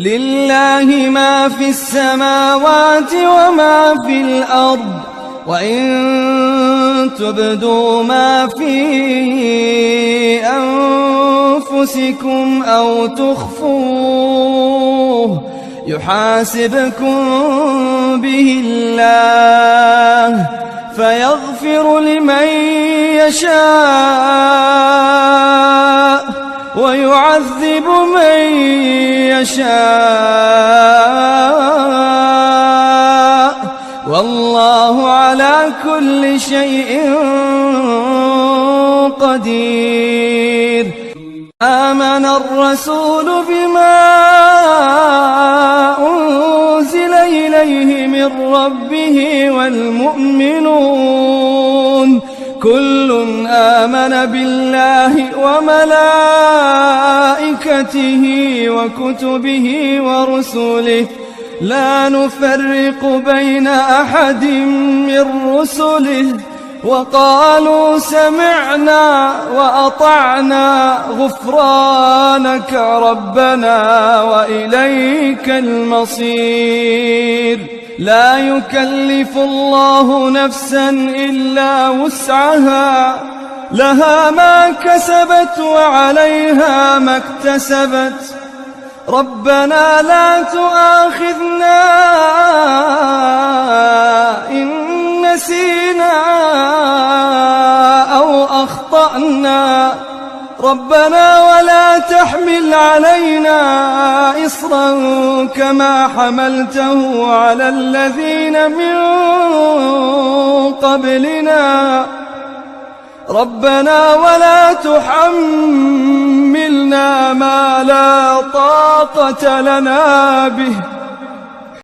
لله ما في السماوات وما في الأرض وإن تبدوا ما في أنفسكم أو تخفوه يحاسبكم به الله فيغفر لمن يشاء ويعذب من يشاء والله على كل شيء قدير. آمن الرسول بما أنزل إليه من ربه والمؤمنون كل آمن بالله وملائكته وكتبه ورسله لا نفرق بين أحد من رسله وقالوا سمعنا وأطعنا غفرانك ربنا وإليك المصير. لا يكلف الله نفسا إلا وسعها لها ما كسبت وعليها ما اكتسبت ربنا لا تؤاخذنا إن نسينا أو أخطأنا ربنا ولا تحمل علينا إصرا كما حملته على الذين من قبلنا ربنا ولا تحملنا ما لا طاقة لنا به